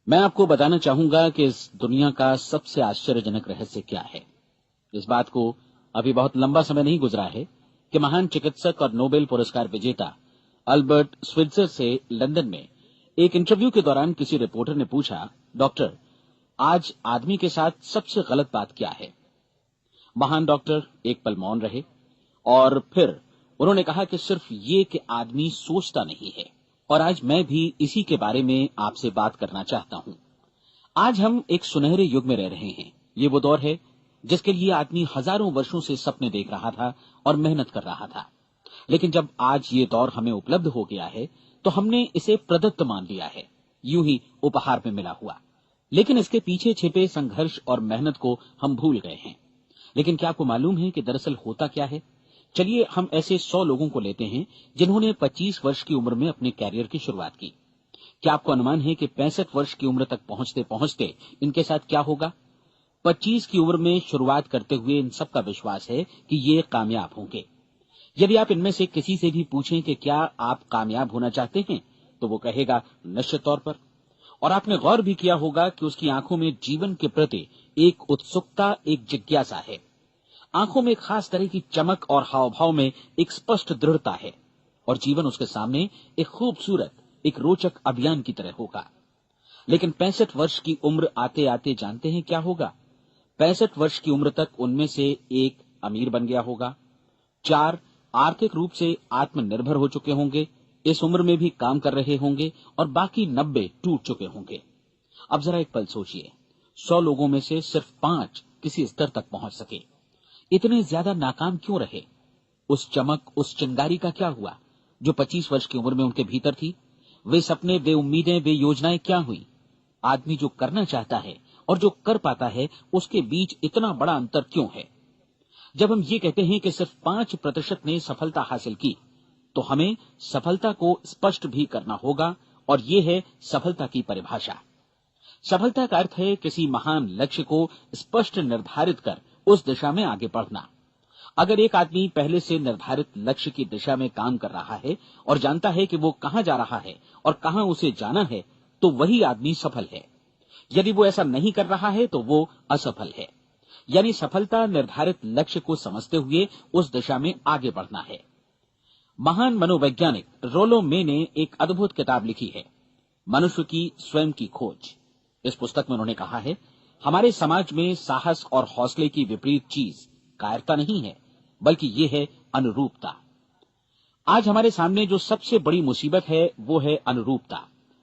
मैं आपको बताना चाहूंगा कि इस दुनिया का सबसे आश्चर्यजनक रहस्य क्या है। इस बात को अभी बहुत लंबा समय नहीं गुजरा है कि महान चिकित्सक और नोबेल पुरस्कार विजेता अल्बर्ट स्विट्जर से लंदन में एक इंटरव्यू के दौरान किसी रिपोर्टर ने पूछा, डॉक्टर, आज आदमी के साथ सबसे गलत बात क्या है। महान डॉक्टर एक पल मौन रहे और फिर उन्होंने कहा कि सिर्फ ये कि आदमी सोचता नहीं है। और आज मैं भी इसी के बारे में आपसे बात करना चाहता हूं। आज हम एक सुनहरे युग में रह रहे हैं। ये वो दौर है जिसके लिए आदमी हजारों वर्षों से सपने देख रहा था और मेहनत कर रहा था। लेकिन जब आज ये दौर हमें उपलब्ध हो गया है तो हमने इसे प्रदत्त मान लिया है, यूं ही उपहार में मिला हुआ। लेकिन इसके पीछे छिपे संघर्ष और मेहनत को हम भूल गए हैं। लेकिन क्या आपको मालूम है कि दरअसल होता क्या है? चलिए हम ऐसे 100 लोगों को लेते हैं जिन्होंने 25 वर्ष की उम्र में अपने कैरियर की शुरुआत की। क्या आपको अनुमान है कि 65 वर्ष की उम्र तक पहुंचते पहुंचते इनके साथ क्या होगा? 25 की उम्र में शुरुआत करते हुए इन सबका विश्वास है कि ये कामयाब होंगे। यदि आप इनमें से किसी से भी पूछें कि क्या आप कामयाब होना चाहते हैं, तो वो कहेगा निश्चित तौर पर। और आपने गौर भी किया होगा कि उसकी आंखों में जीवन के प्रति एक उत्सुकता, एक जिज्ञासा है। आंखों में एक खास तरह की चमक और हाव भाव में एक स्पष्ट दृढ़ता है। और जीवन उसके सामने एक खूबसूरत, एक रोचक अभियान की तरह होगा। लेकिन 65 वर्ष की उम्र आते आते जानते हैं क्या होगा? 65 वर्ष की उम्र तक उनमें से एक अमीर बन गया होगा, 4 आर्थिक रूप से आत्मनिर्भर हो चुके होंगे, इस उम्र में भी काम कर रहे होंगे, और बाकी 90 टूट चुके होंगे। अब जरा एक पल सोचिए, 100 लोगों में से सिर्फ 5 किसी स्तर तक पहुंच सके। इतने ज्यादा नाकाम क्यों रहे? उस चमक, उस चिंगारी का क्या हुआ जो 25 वर्ष की उम्र में उनके भीतर थी? वे सपने, वे उम्मीदें, वे योजनाएं क्या हुई? आदमी जो करना चाहता है और जो कर पाता है, उसके बीच इतना बड़ा अंतर क्यों है? जब हम ये कहते हैं कि सिर्फ 5% ने सफलता हासिल की, तो हमें सफलता को स्पष्ट भी करना होगा। और ये है सफलता की परिभाषा। सफलता का अर्थ है किसी महान लक्ष्य को स्पष्ट निर्धारित कर उस दिशा में आगे बढ़ना। अगर एक आदमी पहले से निर्धारित लक्ष्य की दिशा में काम कर रहा है और जानता है कि वो कहां जा रहा है और कहां उसे जाना है, तो वही आदमी सफल है। यदि वो ऐसा नहीं कर रहा है तो वो असफल है। यानी सफलता निर्धारित लक्ष्य को समझते हुए उस दिशा में आगे बढ़ना है। महान मनोवैज्ञानिक रोलो मे ने एक अद्भुत किताब लिखी है, मनुष्य की स्वयं की खोज। इस पुस्तक में उन्होंने कहा है, हमारे समाज में साहस और हौसले की विपरीत चीज कायरता नहीं है, बल्कि ये है अनुरूपता। आज हमारे सामने जो सबसे बड़ी मुसीबत है वो है अनुरूपता,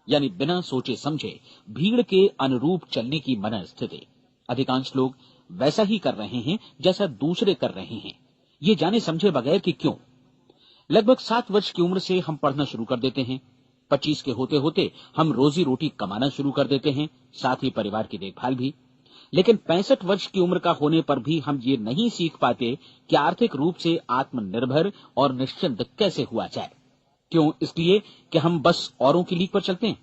यानी बिना सोचे समझे भीड़ के अनुरूप चलने की मनस्थिति। अधिकांश लोग वैसा ही कर रहे हैं जैसा दूसरे कर रहे हैं, ये जाने समझे बगैर कि क्यों। लगभग 7 वर्ष की उम्र से हम पढ़ना शुरू कर देते हैं। 25 के होते होते हम रोजी रोटी कमाना शुरू कर देते हैं, साथ ही परिवार की देखभाल भी। लेकिन 65 वर्ष की उम्र का होने पर भी हम ये नहीं सीख पाते कि आर्थिक रूप से आत्मनिर्भर और निश्चिंत कैसे हुआ जाए। क्यों? इसलिए कि हम बस औरों की लीक पर चलते हैं।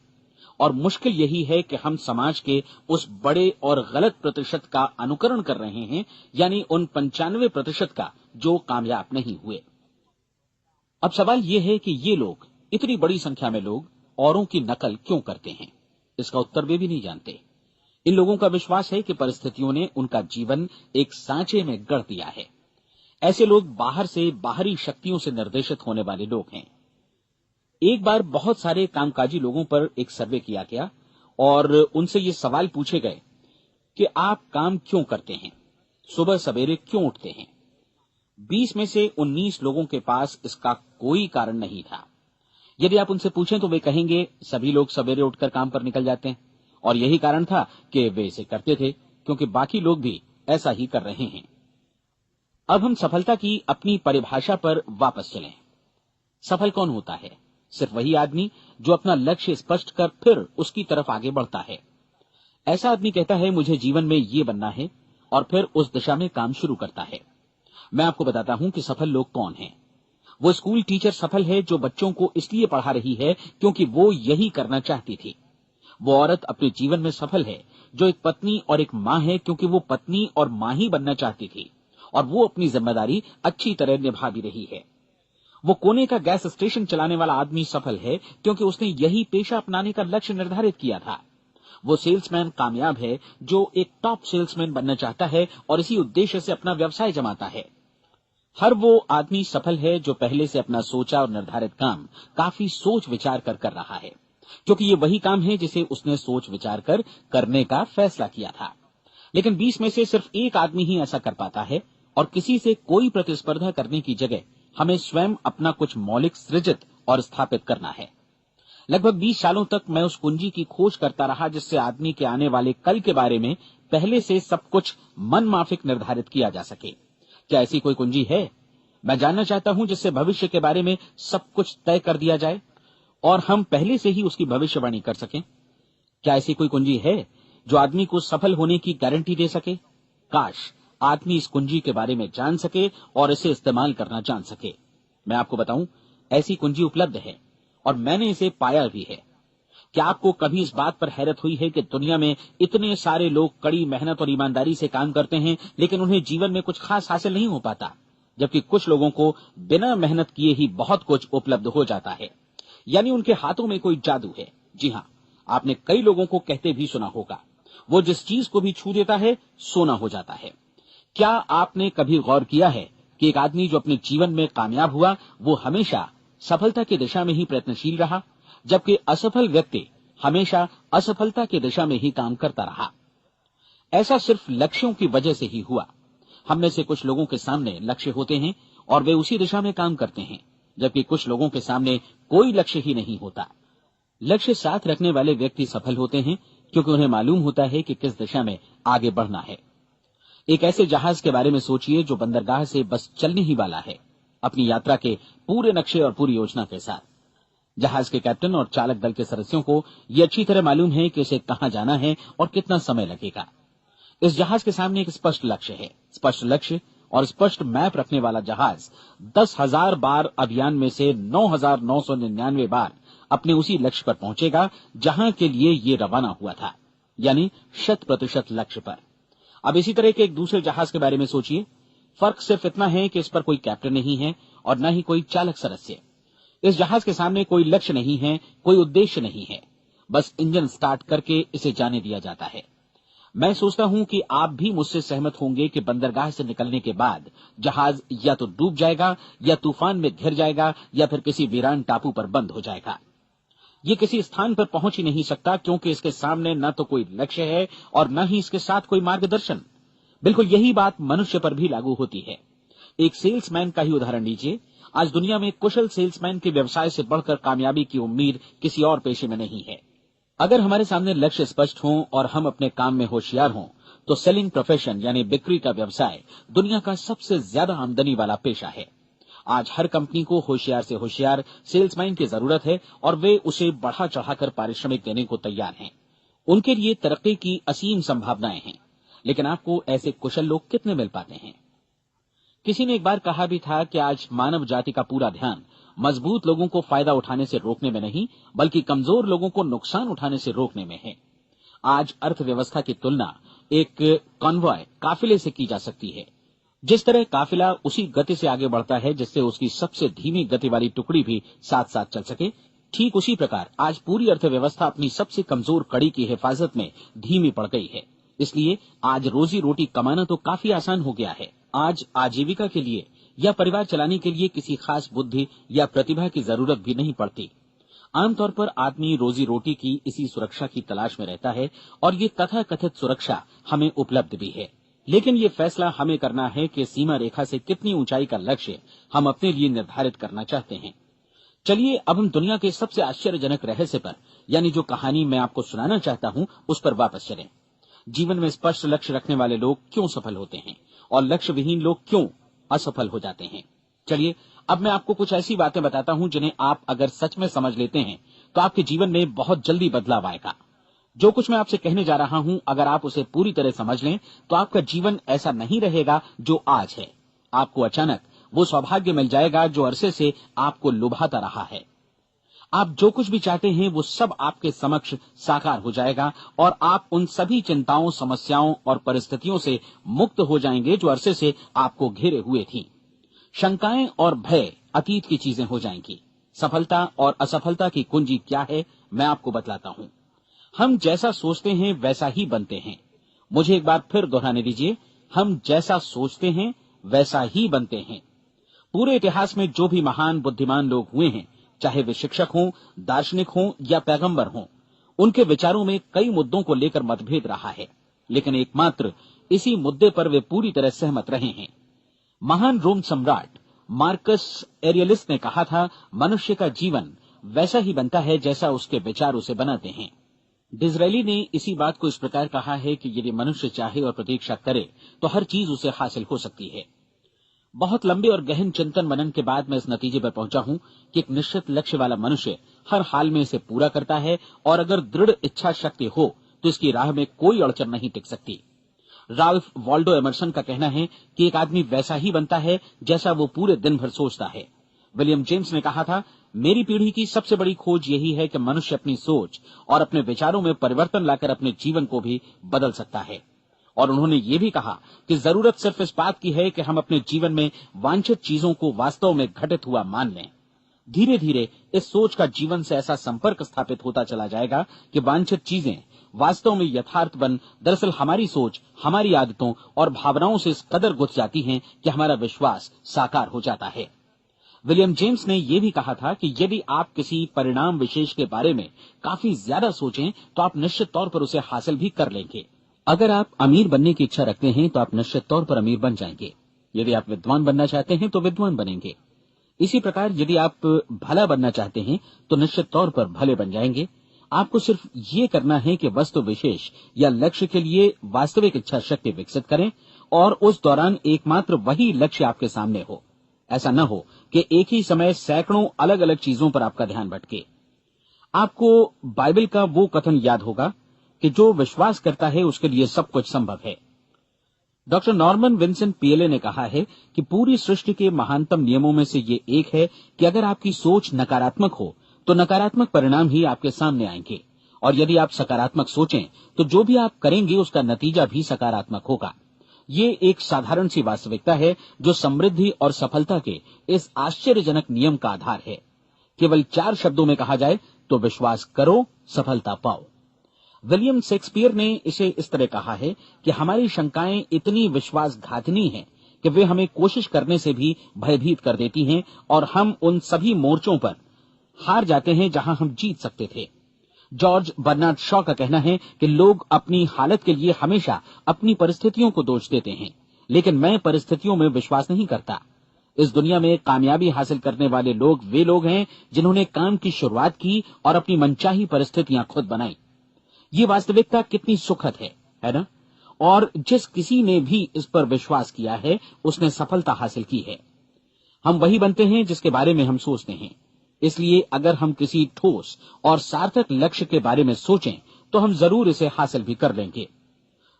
और मुश्किल यही है कि हम समाज के उस बड़े और गलत प्रतिशत का अनुकरण कर रहे हैं, यानी उन 95% का जो कामयाब नहीं हुए। अब सवाल यह है कि ये लोग, इतनी बड़ी संख्या में लोग, औरों की नकल क्यों करते हैं? इसका उत्तर वे भी नहीं जानते। इन लोगों का विश्वास है कि परिस्थितियों ने उनका जीवन एक सांचे में गढ़ दिया है। ऐसे लोग बाहर से, बाहरी शक्तियों से निर्देशित होने वाले लोग हैं। एक बार बहुत सारे कामकाजी लोगों पर एक सर्वे किया गया और उनसे ये सवाल पूछे गए कि आप काम क्यों करते हैं, सुबह सवेरे क्यों उठते हैं? 20 में से 19 लोगों के पास इसका कोई कारण नहीं था। यदि आप उनसे पूछें तो वे कहेंगे सभी लोग सवेरे उठकर काम पर निकल जाते हैं, और यही कारण था कि वे इसे करते थे क्योंकि बाकी लोग भी ऐसा ही कर रहे हैं। अब हम सफलता की अपनी परिभाषा पर वापस चलें। सफल कौन होता है? सिर्फ वही आदमी जो अपना लक्ष्य स्पष्ट कर फिर उसकी तरफ आगे बढ़ता है। ऐसा आदमी कहता है मुझे जीवन में ये बनना है, और फिर उस दिशा में काम शुरू करता है। मैं आपको बताता हूं कि सफल लोग कौन हैं। वो स्कूल टीचर सफल है जो बच्चों को इसलिए पढ़ा रही है क्योंकि वो यही करना चाहती थी। वो औरत अपने जीवन में सफल है जो एक पत्नी और एक मां है क्योंकि वो पत्नी और मां ही बनना चाहती थी, और वो अपनी जिम्मेदारी अच्छी तरह निभा भी रही है। वो कोने का गैस स्टेशन चलाने वाला आदमी सफल है क्योंकि उसने यही पेशा अपनाने का लक्ष्य निर्धारित किया था। वो सेल्समैन कामयाब है जो एक टॉप सेल्समैन बनना चाहता है और इसी उद्देश्य से अपना व्यवसाय जमाता है। हर वो आदमी सफल है जो पहले से अपना सोचा और निर्धारित काम काफी सोच विचार कर रहा है, क्योंकि ये वही काम है जिसे उसने सोच विचार कर करने का फैसला किया था। लेकिन 20 में से सिर्फ एक आदमी ही ऐसा कर पाता है, और किसी से कोई प्रतिस्पर्धा करने की जगह हमें स्वयं अपना कुछ मौलिक सृजित और स्थापित करना है। लगभग 20 सालों तक मैं उस कुंजी की खोज करता रहा जिससे आदमी के आने वाले कल के बारे में पहले से सब कुछ मन माफिक निर्धारित किया जा सके। क्या ऐसी कोई कुंजी है? मैं जानना चाहता हूं जिससे भविष्य के बारे में सब कुछ तय कर दिया जाए और हम पहले से ही उसकी भविष्यवाणी कर सकें। क्या ऐसी कोई कुंजी है जो आदमी को सफल होने की गारंटी दे सके? काश आदमी इस कुंजी के बारे में जान सके और इसे इस्तेमाल करना जान सके। मैं आपको बताऊं, ऐसी कुंजी उपलब्ध है और मैंने इसे पाया भी है। क्या आपको कभी इस बात पर हैरत हुई है कि दुनिया में इतने सारे लोग कड़ी मेहनत और ईमानदारी से काम करते हैं, लेकिन उन्हें जीवन में कुछ खास हासिल नहीं हो पाता, जबकि कुछ लोगों को बिना मेहनत किए ही बहुत कुछ उपलब्ध हो जाता है। यानी उनके हाथों में कोई जादू है। जी हाँ, आपने कई लोगों को कहते भी सुना होगा, वो जिस चीज को भी छू देता है सोना हो जाता है। क्या आपने कभी गौर किया है कि एक आदमी जो अपने जीवन में कामयाब हुआ वो हमेशा सफलता की दिशा में ही प्रयत्नशील रहा, जबकि असफल व्यक्ति हमेशा असफलता की दिशा में ही काम करता रहा? ऐसा सिर्फ लक्ष्यों की वजह से ही हुआ। हम में से कुछ लोगों के सामने लक्ष्य होते हैं और वे उसी दिशा में काम करते हैं, जबकि कुछ लोगों के सामने कोई लक्ष्य ही नहीं होता। लक्ष्य साथ रखने वाले व्यक्ति सफल होते हैं क्योंकि उन्हें मालूम होता है कि किस दिशा में आगे बढ़ना है। एक ऐसे जहाज के बारे में सोचिए जो बंदरगाह से बस चलने ही वाला है, अपनी यात्रा के पूरे नक्शे और पूरी योजना के साथ। जहाज के कैप्टन और चालक दल के सदस्यों को यह अच्छी तरह मालूम है कि उसे कहां जाना है और कितना समय लगेगा। इस जहाज के सामने एक स्पष्ट लक्ष्य है। स्पष्ट लक्ष्य और स्पष्ट मैप रखने वाला जहाज 10,000 बार अभियान में से 9,999 बार अपने उसी लक्ष्य पर पहुंचेगा जहां के लिए ये रवाना हुआ था, यानी 100% लक्ष्य पर। अब इसी तरह के एक दूसरे जहाज के बारे में सोचिए। फर्क सिर्फ इतना है कि इस पर कोई कैप्टन नहीं है और न ही कोई चालक सदस्य। इस जहाज के सामने कोई लक्ष्य नहीं है, कोई उद्देश्य नहीं है, बस इंजन स्टार्ट करके इसे जाने दिया जाता है। मैं सोचता हूं कि आप भी मुझसे सहमत होंगे कि बंदरगाह से निकलने के बाद जहाज या तो डूब जाएगा या तूफान में घिर जाएगा या फिर किसी वीरान टापू पर बंद हो जाएगा। ये किसी स्थान पर पहुंच ही नहीं सकता क्योंकि इसके सामने न तो कोई लक्ष्य है और न ही इसके साथ कोई मार्गदर्शन। बिल्कुल यही बात मनुष्य पर भी लागू होती है। एक सेल्समैन का ही उदाहरण लीजिए। आज दुनिया में कुशल सेल्समैन के व्यवसाय से बढ़कर कामयाबी की उम्मीद किसी और पेशे में नहीं है। अगर हमारे सामने लक्ष्य स्पष्ट हो और हम अपने काम में होशियार हों, तो सेलिंग प्रोफेशन यानी बिक्री का व्यवसाय दुनिया का सबसे ज्यादा आमदनी वाला पेशा है। आज हर कंपनी को होशियार से होशियार सेल्समैन की जरूरत है और वे उसे बढ़ा चढ़ाकर पारिश्रमिक देने को तैयार हैं। उनके लिए तरक्की की असीम संभावनाएं हैं, लेकिन आपको ऐसे कुशल लोग कितने मिल पाते हैं? किसी ने एक बार कहा भी था कि आज मानव जाति का पूरा ध्यान मजबूत लोगों को फायदा उठाने से रोकने में नहीं, बल्कि कमजोर लोगों को नुकसान उठाने से रोकने में है। आज अर्थव्यवस्था की तुलना एक कॉन्वॉय काफिले से की जा सकती है। जिस तरह काफिला उसी गति से आगे बढ़ता है जिससे उसकी सबसे धीमी गति वाली टुकड़ी भी साथ साथ चल सके, ठीक उसी प्रकार आज पूरी अर्थव्यवस्था अपनी सबसे कमजोर कड़ी की हिफाजत में धीमी पड़ गई है। इसलिए आज रोजी रोटी कमाना तो काफी आसान हो गया है। आज आजीविका के लिए या परिवार चलाने के लिए किसी खास बुद्धि या प्रतिभा की जरूरत भी नहीं पड़ती। आमतौर पर आदमी रोजी रोटी की इसी सुरक्षा की तलाश में रहता है और ये तथाकथित सुरक्षा हमें उपलब्ध भी है। लेकिन ये फैसला हमें करना है कि सीमा रेखा से कितनी ऊंचाई का लक्ष्य हम अपने लिए निर्धारित करना चाहते हैं। चलिए अब हम दुनिया के सबसे आश्चर्यजनक रहस्य पर, यानी जो कहानी मैं आपको सुनाना चाहता हूं, उस पर वापस चलें। जीवन में स्पष्ट लक्ष्य रखने वाले लोग क्यों सफल होते हैं और लक्ष्य विहीन लोग क्यों असफल हो जाते हैं? चलिए अब मैं आपको कुछ ऐसी बातें बताता हूं जिन्हें आप अगर सच में समझ लेते हैं तो आपके जीवन में बहुत जल्दी बदलाव आएगा। जो कुछ मैं आपसे कहने जा रहा हूं, अगर आप उसे पूरी तरह समझ लें तो आपका जीवन ऐसा नहीं रहेगा जो आज है। आपको अचानक वो सौभाग्य मिल जाएगा जो अरसे से आपको लुभाता रहा है। आप जो कुछ भी चाहते हैं वो सब आपके समक्ष साकार हो जाएगा और आप उन सभी चिंताओं, समस्याओं और परिस्थितियों से मुक्त हो जाएंगे जो अरसे से आपको घेरे हुए थी। शंकाएं और भय अतीत की चीजें हो जाएंगी। सफलता और असफलता की कुंजी क्या है, मैं आपको बतलाता हूं। हम जैसा सोचते हैं वैसा ही बनते हैं। मुझे एक बार फिर दोहराने दीजिए, हम जैसा सोचते हैं वैसा ही बनते हैं। पूरे इतिहास में जो भी महान बुद्धिमान लोग हुए हैं, चाहे वे शिक्षक हों, दार्शनिक हों या पैगंबर हों, उनके विचारों में कई मुद्दों को लेकर मतभेद रहा है, लेकिन एकमात्र इसी मुद्दे पर वे पूरी तरह सहमत रहे हैं। महान रोम सम्राट मार्कस एरियलिस ने कहा था, मनुष्य का जीवन वैसा ही बनता है जैसा उसके विचार उसे बनाते हैं। डिज़रायली ने इसी बात को इस प्रकार कहा है कि यदि मनुष्य चाहे और प्रतीक्षा करे तो हर चीज उसे हासिल हो सकती है। बहुत लंबे और गहन चिंतन मनन के बाद मैं इस नतीजे पर पहुंचा हूं कि एक निश्चित लक्ष्य वाला मनुष्य हर हाल में इसे पूरा करता है, और अगर दृढ़ इच्छा शक्ति हो तो इसकी राह में कोई अड़चन नहीं टिक सकती। राल्फ वॉल्डो एमर्सन का कहना है कि एक आदमी वैसा ही बनता है जैसा वो पूरे दिन भर सोचता है। विलियम जेम्स ने कहा था, मेरी पीढ़ी की सबसे बड़ी खोज यही है कि मनुष्य अपनी सोच और अपने विचारों में परिवर्तन लाकर अपने जीवन को भी बदल सकता है। और उन्होंने ये भी कहा कि जरूरत सिर्फ इस बात की है कि हम अपने जीवन में वांछित चीजों को वास्तव में घटित हुआ मान लें। धीरे धीरे इस सोच का जीवन से ऐसा संपर्क स्थापित होता चला जाएगा कि वांछित चीजें वास्तव में यथार्थ बन दरअसल हमारी सोच, हमारी आदतों और भावनाओं से इस कदर गुथ जाती हैं कि हमारा विश्वास साकार हो जाता है। विलियम जेम्स ने यह भी कहा था कि यदि आप किसी परिणाम विशेष के बारे में काफी ज्यादा सोचें तो आप निश्चित तौर पर उसे हासिल भी कर लेंगे। अगर आप अमीर बनने की इच्छा रखते हैं तो आप निश्चित तौर पर अमीर बन जाएंगे। यदि आप विद्वान बनना चाहते हैं तो विद्वान बनेंगे। इसी प्रकार यदि आप भला बनना चाहते हैं तो निश्चित तौर पर भले बन जाएंगे। आपको सिर्फ ये करना है कि वस्तु विशेष या लक्ष्य के लिए वास्तविक इच्छा शक्ति विकसित करें, और उस दौरान एकमात्र वही लक्ष्य आपके सामने हो। ऐसा न हो कि एक ही समय सैकड़ों अलग अलग चीजों पर आपका ध्यान भटके। आपको बाइबल का वो कथन याद होगा कि जो विश्वास करता है उसके लिए सब कुछ संभव है। डॉक्टर नॉर्मन विंसेंट पीएले ने कहा है कि पूरी सृष्टि के महानतम नियमों में से ये एक है कि अगर आपकी सोच नकारात्मक हो तो नकारात्मक परिणाम ही आपके सामने आएंगे, और यदि आप सकारात्मक सोचें तो जो भी आप करेंगे उसका नतीजा भी सकारात्मक होगा। ये एक साधारण सी वास्तविकता है जो समृद्धि और सफलता के इस आश्चर्यजनक नियम का आधार है। केवल 4 शब्दों में कहा जाए तो विश्वास करो, सफलता पाओ। विलियम शेक्सपियर ने इसे इस तरह कहा है कि हमारी शंकाएं इतनी विश्वासघातिनी हैं कि वे हमें कोशिश करने से भी भयभीत कर देती हैं, और हम उन सभी मोर्चों पर हार जाते हैं जहां हम जीत सकते थे। जॉर्ज बर्नार्ड शॉ का कहना है कि लोग अपनी हालत के लिए हमेशा अपनी परिस्थितियों को दोष देते हैं, लेकिन मैं परिस्थितियों में विश्वास नहीं करता। इस दुनिया में कामयाबी हासिल करने वाले लोग वे लोग हैं जिन्होंने काम की शुरुआत की और अपनी मनचाही परिस्थितियां खुद बनाई। ये वास्तविकता कितनी सुखद है ना? और जिस किसी ने भी इस पर विश्वास किया है उसने सफलता हासिल की है। हम वही बनते हैं जिसके बारे में हम सोचते हैं। इसलिए अगर हम किसी ठोस और सार्थक लक्ष्य के बारे में सोचें तो हम जरूर इसे हासिल भी कर लेंगे।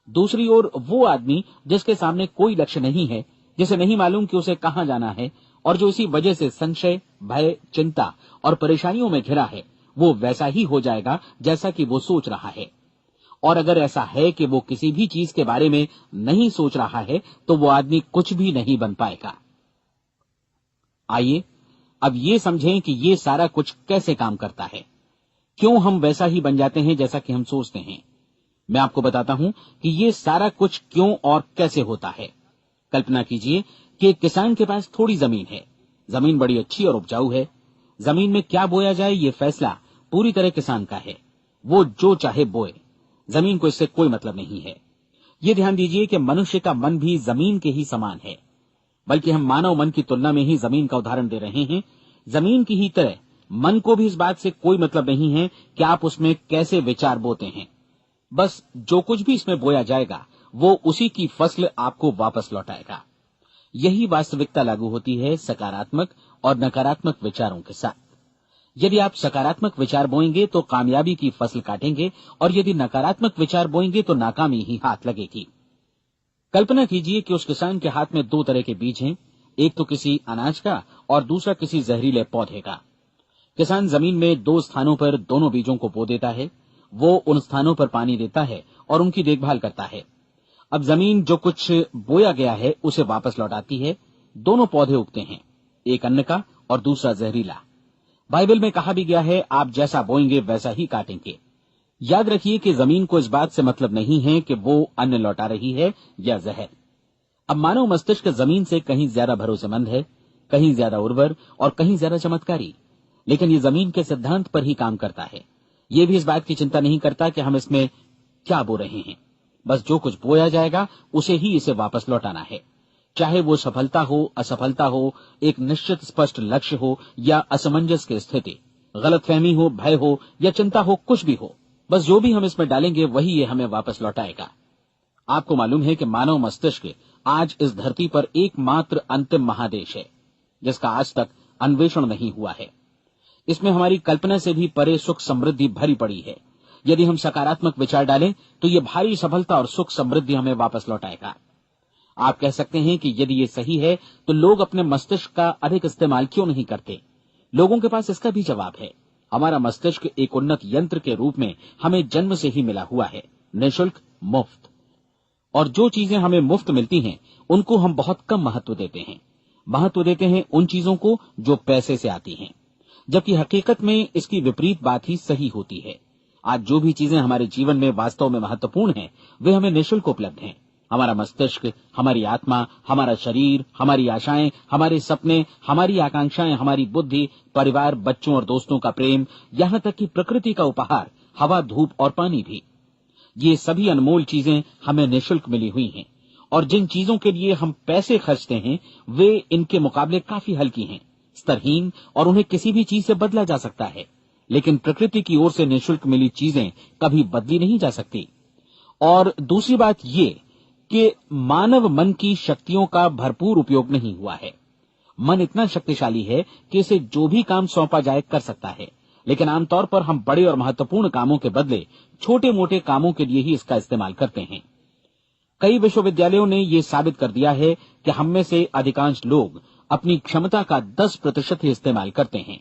दूसरी ओर वो आदमी जिसके सामने कोई लक्ष्य नहीं है, जिसे नहीं मालूम कि उसे कहां जाना है, और जो इसी वजह से संशय, भय, चिंता और परेशानियों में घिरा है, वो वैसा ही हो जाएगा जैसा कि वो सोच रहा है। और अगर ऐसा है कि वो किसी भी चीज के बारे में नहीं सोच रहा है तो वो आदमी कुछ भी नहीं बन पाएगा। आइए अब ये समझें कि ये सारा कुछ कैसे काम करता है, क्यों हम वैसा ही बन जाते हैं जैसा कि हम सोचते हैं। मैं आपको बताता हूं कि ये सारा कुछ क्यों और कैसे होता है। कल्पना कीजिए कि एक किसान के पास थोड़ी जमीन है। जमीन बड़ी अच्छी और उपजाऊ है। जमीन में क्या बोया जाए ये फैसला पूरी तरह किसान का है। वो जो चाहे बोए, जमीन को इससे कोई मतलब नहीं है। ये ध्यान दीजिए कि मनुष्य का मन भी जमीन के ही समान है, बल्कि हम मानव मन की तुलना में ही जमीन का उदाहरण दे रहे हैं। जमीन की ही तरह मन को भी इस बात से कोई मतलब नहीं है कि आप उसमें कैसे विचार बोते हैं। बस जो कुछ भी इसमें बोया जाएगा वो उसी की फसल आपको वापस लौटाएगा। यही वास्तविकता लागू होती है सकारात्मक और नकारात्मक विचारों के साथ। यदि आप सकारात्मक विचार बोएंगे तो कामयाबी की फसल काटेंगे, और यदि नकारात्मक विचार बोएंगे तो नाकामी ही हाथ लगेगी। कल्पना कीजिए कि उस किसान के हाथ में 2 तरह के बीज हैं, एक तो किसी अनाज का और दूसरा किसी जहरीले पौधे का। किसान जमीन में 2 स्थानों पर दोनों बीजों को बो देता है। वो उन स्थानों पर पानी देता है और उनकी देखभाल करता है। अब जमीन जो कुछ बोया गया है उसे वापस लौटाती है। दोनों पौधे उगते हैं, एक अन्न का और दूसरा जहरीला। बाइबल में कहा भी गया है, आप जैसा बोएंगे वैसा ही काटेंगे। याद रखिए कि जमीन को इस बात से मतलब नहीं है कि वो अन्न लौटा रही है या जहर। अब मानव मस्तिष्क जमीन से कहीं ज्यादा भरोसेमंद है, कहीं ज्यादा उर्वर और कहीं ज्यादा चमत्कारी, लेकिन ये जमीन के सिद्धांत पर ही काम करता है। ये भी इस बात की चिंता नहीं करता कि हम इसमें क्या बो रहे हैं। बस जो कुछ बोया जाएगा उसे ही इसे वापस लौटाना है, चाहे वो सफलता हो, असफलता हो, एक निश्चित स्पष्ट लक्ष्य हो या असमंजस की स्थिति, गलतफहमी हो, भय हो या चिंता हो, कुछ भी हो। बस जो भी हम इसमें डालेंगे वही ये हमें वापस लौटाएगा। आपको मालूम है कि मानव मस्तिष्क आज इस धरती पर एकमात्र अंतिम महादेश है जिसका आज तक अन्वेषण नहीं हुआ है। इसमें हमारी कल्पना से भी परे सुख समृद्धि भरी पड़ी है। यदि हम सकारात्मक विचार डालें तो ये भारी सफलता और सुख समृद्धि हमें वापस लौटाएगा। आप कह सकते हैं कि यदि ये सही है तो लोग अपने मस्तिष्क का अधिक इस्तेमाल क्यों नहीं करते? लोगों के पास इसका भी जवाब है। हमारा मस्तिष्क एक उन्नत यंत्र के रूप में हमें जन्म से ही मिला हुआ है, निःशुल्क, मुफ्त। और जो चीजें हमें मुफ्त मिलती हैं उनको हम बहुत कम महत्व देते हैं। महत्व देते हैं उन चीजों को जो पैसे से आती हैं, जबकि हकीकत में इसकी विपरीत बात ही सही होती है। आज जो भी चीजें हमारे जीवन में वास्तव में महत्वपूर्ण हैं वे हमें निःशुल्क उपलब्ध हैं। हमारा मस्तिष्क, हमारी आत्मा, हमारा शरीर, हमारी आशाएं, हमारे सपने, हमारी आकांक्षाएं, हमारी बुद्धि, परिवार, बच्चों और दोस्तों का प्रेम, यहां तक कि प्रकृति का उपहार, हवा, धूप और पानी भी, ये सभी अनमोल चीजें हमें निःशुल्क मिली हुई हैं। और जिन चीजों के लिए हम पैसे खर्चते हैं वे इनके मुकाबले काफी हल्की हैं, स्तरहीन, और उन्हें किसी भी चीज से बदला जा सकता है। लेकिन प्रकृति की ओर से निःशुल्क मिली चीजें कभी बदली नहीं जा सकती। और दूसरी बात ये कि मानव मन की शक्तियों का भरपूर उपयोग नहीं हुआ है। मन इतना शक्तिशाली है कि इसे जो भी काम सौंपा जाए कर सकता है, लेकिन आमतौर पर हम बड़े और महत्वपूर्ण कामों के बदले छोटे मोटे कामों के लिए ही इसका इस्तेमाल करते हैं। कई विश्वविद्यालयों ने यह साबित कर दिया है कि हम में से अधिकांश लोग अपनी क्षमता का 10% ही इस्तेमाल करते हैं।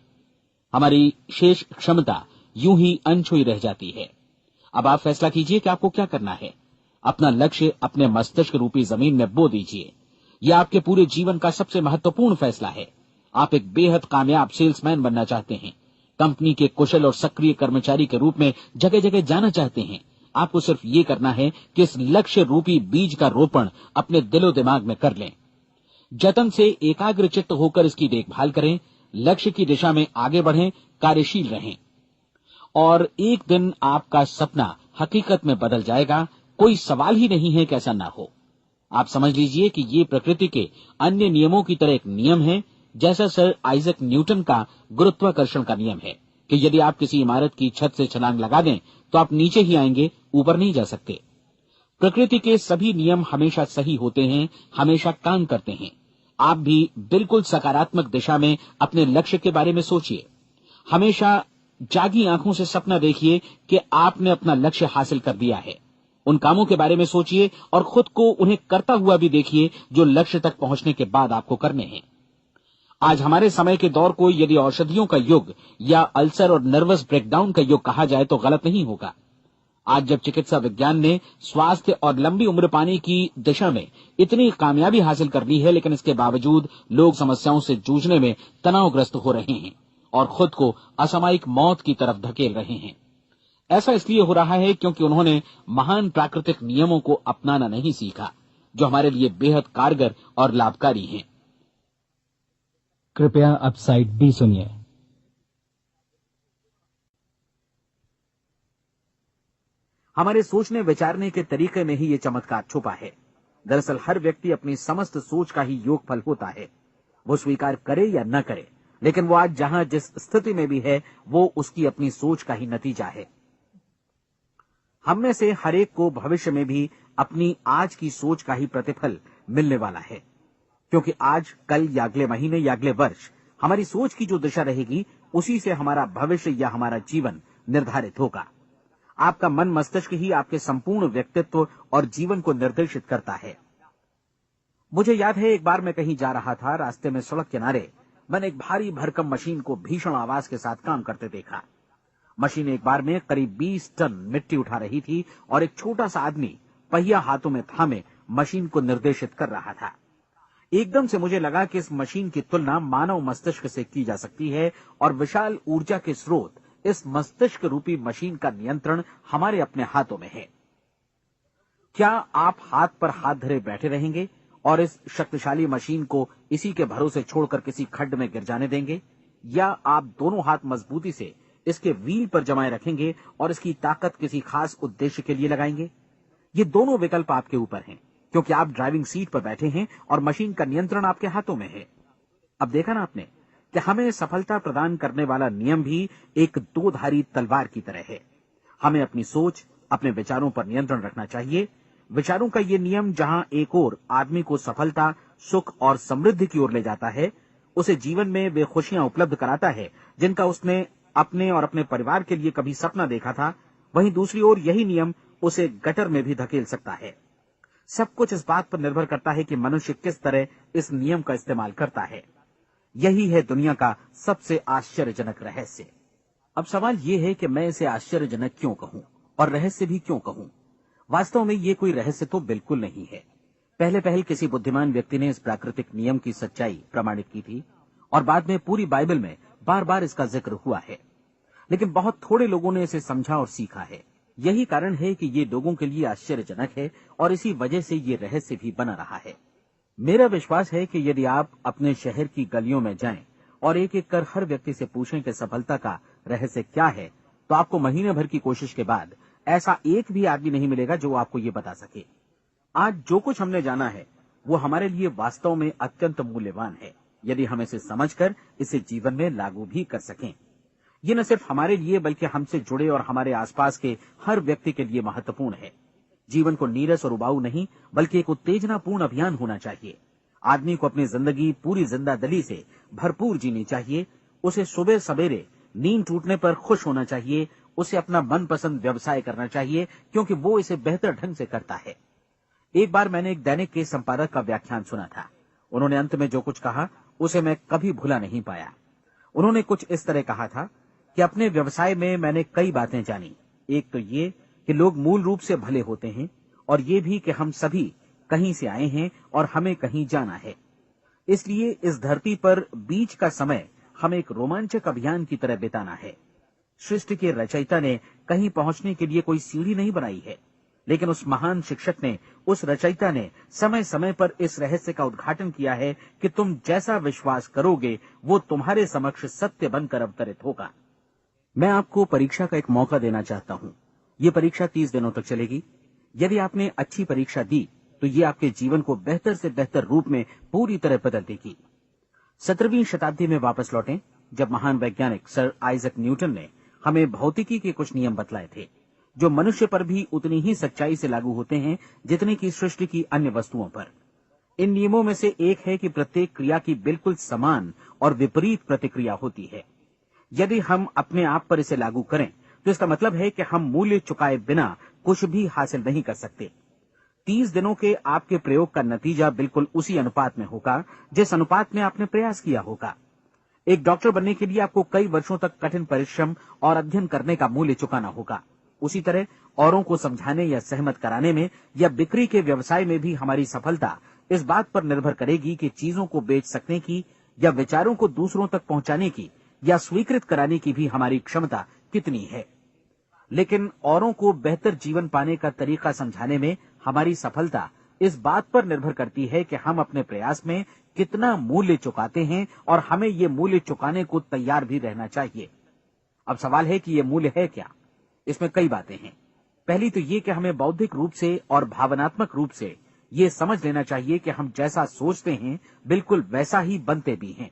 हमारी शेष क्षमता यूं ही अनछुई रह जाती है। अब आप फैसला कीजिए कि आपको क्या करना है। अपना लक्ष्य अपने मस्तिष्क रूपी जमीन में बो दीजिए। यह आपके पूरे जीवन का सबसे महत्वपूर्ण फैसला है। आप एक बेहद कामयाब सेल्समैन बनना चाहते हैं, कंपनी के कुशल और सक्रिय कर्मचारी के रूप में जगह जगह जाना चाहते हैं। आपको सिर्फ ये करना है कि इस लक्ष्य रूपी बीज का रोपण अपने दिलो दिमाग में कर लें। जतन से एकाग्र चित्त होकर इसकी देखभाल करें, लक्ष्य की दिशा में आगे बढ़ें, कार्यशील रहें, और एक दिन आपका सपना हकीकत में बदल जाएगा। कोई सवाल ही नहीं है कि ऐसा ना हो। आप समझ लीजिए कि ये प्रकृति के अन्य नियमों की तरह एक नियम है, जैसा सर आइजक न्यूटन का गुरुत्वाकर्षण का नियम है कि यदि आप किसी इमारत की छत से छलांग लगा दें तो आप नीचे ही आएंगे, ऊपर नहीं जा सकते। प्रकृति के सभी नियम हमेशा सही होते हैं, हमेशा काम करते हैं। आप भी बिल्कुल सकारात्मक दिशा में अपने लक्ष्य के बारे में सोचिए। हमेशा जागी आंखों से सपना देखिए कि आपने अपना लक्ष्य हासिल कर दिया है। उन कामों के बारे में सोचिए और खुद को उन्हें करता हुआ भी देखिए जो लक्ष्य तक पहुंचने के बाद आपको करने हैं। आज हमारे समय के दौर को यदि औषधियों का युग या अल्सर और नर्वस ब्रेकडाउन का युग कहा जाए तो गलत नहीं होगा। आज जब चिकित्सा विज्ञान ने स्वास्थ्य और लंबी उम्र पाने की दिशा में इतनी कामयाबी हासिल कर ली है, लेकिन इसके बावजूद लोग समस्याओं से जूझने में तनावग्रस्त हो रहे हैं और खुद को असामयिक मौत की तरफ धकेल रहे हैं। ऐसा इसलिए हो रहा है क्योंकि उन्होंने महान प्राकृतिक नियमों को अपनाना नहीं सीखा, जो हमारे लिए बेहद कारगर और लाभकारी हैं। कृपया अब साइड बी सुनिए। हमारे सोचने विचारने के तरीके में ही ये चमत्कार छुपा है। दरअसल हर व्यक्ति अपनी समस्त सोच का ही योगफल होता है। वो स्वीकार करे या न करे, लेकिन वो आज जहां जिस स्थिति में भी है वो उसकी अपनी सोच का ही नतीजा है। हम में से हर एक को भविष्य में भी अपनी आज की सोच का ही प्रतिफल मिलने वाला है, क्योंकि आज, कल या अगले महीने या अगले वर्ष हमारी सोच की जो दिशा रहेगी उसी से हमारा भविष्य या हमारा जीवन निर्धारित होगा। आपका मन मस्तिष्क ही आपके संपूर्ण व्यक्तित्व और जीवन को निर्देशित करता है। मुझे याद है एक बार मैं कहीं जा रहा था, रास्ते में सड़क किनारे मैंने एक भारी भरकम मशीन को भीषण आवाज के साथ काम करते देखा। मशीन एक बार में करीब 20 टन मिट्टी उठा रही थी और एक छोटा सा आदमी पहिया हाथों में थामे मशीन को निर्देशित कर रहा था। एकदम से मुझे लगा कि इस मशीन की तुलना मानव मस्तिष्क से की जा सकती है और विशाल ऊर्जा के स्रोत इस मस्तिष्क रूपी मशीन का नियंत्रण हमारे अपने हाथों में है। क्या आप हाथ पर हाथ धरे बैठे रहेंगे और इस शक्तिशाली मशीन को इसी के भरोसे छोड़कर किसी खड्ड में गिर जाने देंगे, या आप दोनों हाथ मजबूती से इसके व्हील पर जमाए रखेंगे और इसकी ताकत किसी खास उद्देश्य के लिए लगाएंगे? ये दोनों विकल्प आपके ऊपर हैं, क्योंकि आप ड्राइविंग सीट पर बैठे हैं और मशीन का नियंत्रण आपके हाथों में है। अब देखा ना आपने कि हमें सफलता प्रदान करने वाला नियम भी एक दो-धारी तलवार की तरह है। हमें अपनी सोच, अपने विचारों पर नियंत्रण रखना चाहिए। विचारों का ये नियम जहां एक ओर आदमी को सफलता, सुख और समृद्धि की ओर ले जाता है, उसे जीवन में वे खुशियां उपलब्ध कराता है जिनका उसने अपने और अपने परिवार के लिए कभी सपना देखा था, वहीं दूसरी ओर यही नियम उसे गटर में भी धकेल सकता है। सब कुछ इस बात पर निर्भर करता है कि मनुष्य किस तरह इस नियम का इस्तेमाल करता है। यही है दुनिया का सबसे आश्चर्यजनक रहस्य। अब सवाल यह है कि मैं इसे आश्चर्यजनक क्यों कहूं और रहस्य भी क्यों कहूं? वास्तव में ये कोई रहस्य तो बिल्कुल नहीं है। पहले किसी बुद्धिमान व्यक्ति ने इस प्राकृतिक नियम की सच्चाई प्रमाणित की थी और बाद में पूरी बाइबल में बार बार इसका जिक्र हुआ है, लेकिन बहुत थोड़े लोगों ने इसे समझा और सीखा है। यही कारण है कि ये लोगों के लिए आश्चर्यजनक है और इसी वजह से ये रहस्य भी बना रहा है। मेरा विश्वास है कि यदि आप अपने शहर की गलियों में जाएं और एक एक कर हर व्यक्ति से पूछें कि सफलता का रहस्य क्या है, तो आपको महीने भर की कोशिश के बाद ऐसा एक भी आदमी नहीं मिलेगा जो आपको ये बता सके। आज जो कुछ हमने जाना है वो हमारे लिए वास्तव में अत्यंत मूल्यवान है, यदि हम इसे समझकर इसे जीवन में लागू भी कर सकें। ये न सिर्फ हमारे लिए बल्कि हमसे जुड़े और हमारे आसपास के हर व्यक्ति के लिए महत्वपूर्ण है। जीवन को नीरस और उबाऊ नहीं बल्कि एक उत्तेजनापूर्ण अभियान होना चाहिए। आदमी को अपनी जिंदगी पूरी जिंदादिली से भरपूर जीनी चाहिए। उसे सुबह सवेरे नींद टूटने पर खुश होना चाहिए। उसे अपना मनपसंद व्यवसाय करना चाहिए, क्योंकि वो इसे बेहतर ढंग से करता है। एक बार मैंने एक दैनिक के संपादक का व्याख्यान सुना था। उन्होंने अंत में जो कुछ कहा उसे मैं कभी भुला नहीं पाया। उन्होंने कुछ इस तरह कहा था कि अपने व्यवसाय में मैंने कई बातें जानी। एक तो ये कि लोग मूल रूप से भले होते हैं, और ये भी कि हम सभी कहीं से आए हैं और हमें कहीं जाना है। इसलिए इस धरती पर बीच का समय हमें एक रोमांचक अभियान की तरह बिताना है। सृष्टि के रचयिता ने कहीं पहुंचने के लिए कोई सीढ़ी नहीं बनाई है, लेकिन उस महान शिक्षक ने, उस रचयिता ने समय समय पर इस रहस्य का उद्घाटन किया है कि तुम जैसा विश्वास करोगे वो तुम्हारे समक्ष सत्य बनकर अवतरित होगा। मैं आपको परीक्षा का एक मौका देना चाहता हूं। ये परीक्षा 30 दिनों तक चलेगी। यदि आपने अच्छी परीक्षा दी तो ये आपके जीवन को बेहतर से बेहतर रूप में पूरी तरह बदल देगी। 17वीं शताब्दी में वापस लौटें, जब महान वैज्ञानिक सर आइजक न्यूटन ने हमें भौतिकी के कुछ नियम बतलाए थे, जो मनुष्य पर भी उतनी ही सच्चाई से लागू होते हैं जितनी की सृष्टि की अन्य वस्तुओं पर। इन नियमों में से एक है कि प्रत्येक क्रिया की बिल्कुल समान और विपरीत प्रतिक्रिया होती है। यदि हम अपने आप पर इसे लागू करें तो इसका मतलब है कि हम मूल्य चुकाए बिना कुछ भी हासिल नहीं कर सकते। 30 दिनों के आपके प्रयोग का नतीजा बिल्कुल उसी अनुपात में होगा जिस अनुपात में आपने प्रयास किया होगा। एक डॉक्टर बनने के लिए आपको कई वर्षों तक कठिन परिश्रम और अध्ययन करने का मूल्य चुकाना होगा। उसी तरह औरों को समझाने या सहमत कराने में या बिक्री के व्यवसाय में भी हमारी सफलता इस बात पर निर्भर करेगी कि चीजों को बेच सकने की या विचारों को दूसरों तक पहुंचाने की या स्वीकृत कराने की भी हमारी क्षमता कितनी है। लेकिन औरों को बेहतर जीवन पाने का तरीका समझाने में हमारी सफलता इस बात पर निर्भर करती है कि हम अपने प्रयास में कितना मूल्य चुकाते हैं, और हमें ये मूल्य चुकाने को तैयार भी रहना चाहिए। अब सवाल है कि ये मूल्य है क्या? इसमें कई बातें हैं। पहली तो ये कि हमें बौद्धिक रूप से और भावनात्मक रूप से ये समझ लेना चाहिए कि हम जैसा सोचते हैं बिल्कुल वैसा ही बनते भी हैं।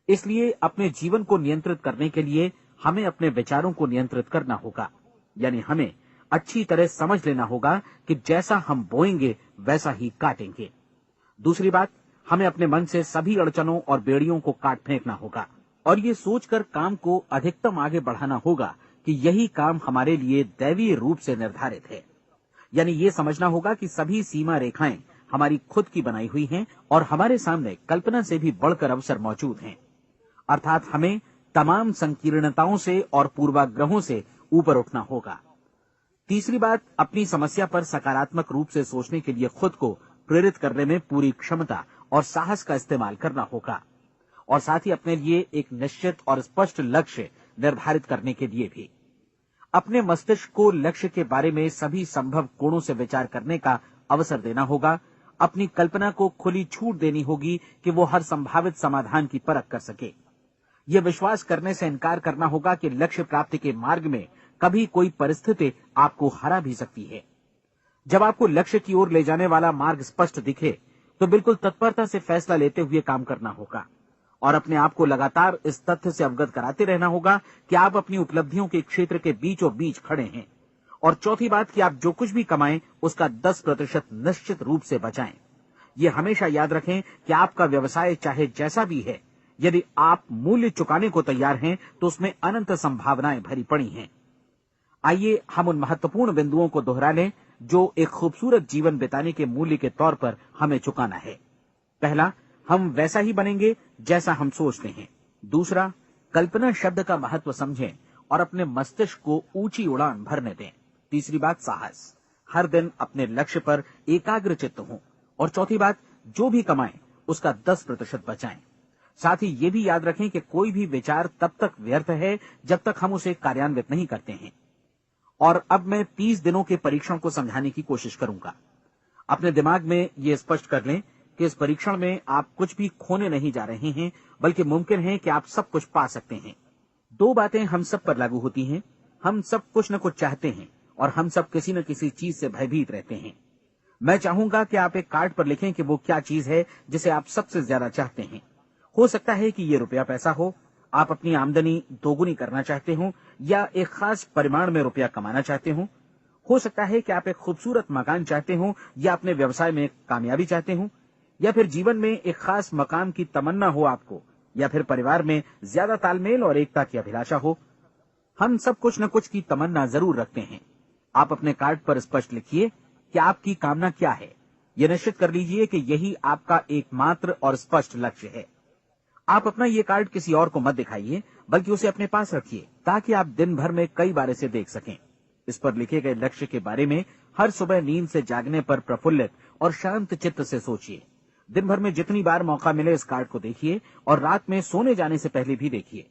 इसलिए अपने जीवन को नियंत्रित करने के लिए हमें अपने विचारों को नियंत्रित करना होगा। यानी हमें अच्छी तरह समझ लेना होगा कि जैसा हम बोएंगे वैसा ही काटेंगे। दूसरी बात, हमें अपने मन से सभी अड़चनों और बेड़ियों को काट फेंकना होगा और ये सोचकर काम को अधिकतम आगे बढ़ाना होगा कि यही काम हमारे लिए दैवीय रूप से निर्धारित है। यानी ये समझना होगा कि सभी सीमा रेखाएं हमारी खुद की बनाई हुई हैं और हमारे सामने कल्पना से भी बढ़कर अवसर मौजूद हैं। अर्थात हमें तमाम संकीर्णताओं से और पूर्वाग्रहों से ऊपर उठना होगा। तीसरी बात, अपनी समस्या पर सकारात्मक रूप से सोचने के लिए खुद को प्रेरित करने में पूरी क्षमता और साहस का इस्तेमाल करना होगा, और साथ ही अपने लिए एक निश्चित और स्पष्ट लक्ष्य निर्धारित करने के लिए भी। अपने मस्तिष्क को लक्ष्य के बारे में सभी संभव कोणों से विचार करने का अवसर देना होगा। अपनी कल्पना को खुली छूट देनी होगी कि वो हर संभावित समाधान की परख कर सके। ये विश्वास करने से इनकार करना होगा कि लक्ष्य प्राप्ति के मार्ग में कभी कोई परिस्थिति आपको हरा भी सकती है। जब आपको लक्ष्य की ओर ले जाने वाला मार्ग स्पष्ट दिखे तो बिल्कुल तत्परता से फैसला लेते हुए काम करना होगा और अपने आप को लगातार इस तथ्य से अवगत कराते रहना होगा कि आप अपनी उपलब्धियों के क्षेत्र के बीचों बीच खड़े हैं। और चौथी बात कि आप जो कुछ भी कमाएं उसका 10% निश्चित रूप से बचाएं। ये हमेशा याद रखें कि आपका व्यवसाय चाहे जैसा भी है, यदि आप मूल्य चुकाने को तैयार हैं तो उसमें अनंत संभावनाएं भरी पड़ी हैं। आइए हम उन महत्वपूर्ण बिंदुओं को दोहरा लें जो एक खूबसूरत जीवन बिताने के मूल्य के तौर पर हमें चुकाना है। पहला, हम वैसा ही बनेंगे जैसा हम सोचते हैं। दूसरा, कल्पना शब्द का महत्व समझें और अपने मस्तिष्क को ऊंची उड़ान भरने दें। तीसरी बात, साहस, हर दिन अपने लक्ष्य पर एकाग्र चित्त हों। और चौथी बात, जो भी कमाएं उसका 10% बचाएं। साथ ही ये भी याद रखें कि कोई भी विचार तब तक व्यर्थ है जब तक हम उसे कार्यान्वित नहीं करते हैं। और अब मैं 30 दिनों के परीक्षण को समझाने की कोशिश करूंगा। अपने दिमाग में ये स्पष्ट कर लें कि इस परीक्षण में आप कुछ भी खोने नहीं जा रहे हैं, बल्कि मुमकिन है कि आप सब कुछ पा सकते हैं। दो बातें हम सब पर लागू होती हैं। हम सब कुछ न कुछ चाहते हैं और हम सब किसी न किसी चीज से भयभीत रहते हैं। मैं चाहूंगा कि आप एक कार्ड पर लिखें कि वो क्या चीज है जिसे आप सबसे ज्यादा चाहते हैं। हो सकता है कि ये रुपया पैसा हो, आप अपनी आमदनी दोगुनी करना चाहते हो, या एक खास परिमाण में रुपया कमाना चाहते हो सकता है कि आप एक खूबसूरत मकान चाहते हो, या अपने व्यवसाय में कामयाबी चाहते हो, या फिर जीवन में एक खास मकाम की तमन्ना हो आपको, या फिर परिवार में ज्यादा तालमेल और एकता की अभिलाषा हो। हम सब कुछ न कुछ की तमन्ना जरूर रखते हैं। आप अपने कार्ड पर स्पष्ट लिखिए कि आपकी कामना क्या है। यह निश्चित कर लीजिए कि यही आपका एकमात्र और स्पष्ट लक्ष्य है। आप अपना ये कार्ड किसी और को मत दिखाइए, बल्कि उसे अपने पास रखिए ताकि आप दिन भर में कई बार इसे देख सकें। इस पर लिखे गए लक्ष्य के बारे में हर सुबह नींद से जागने पर प्रफुल्लित और शांत चित्त से सोचिए। दिन भर में जितनी बार मौका मिले इस कार्ड को देखिए और रात में सोने जाने से पहले भी देखिए।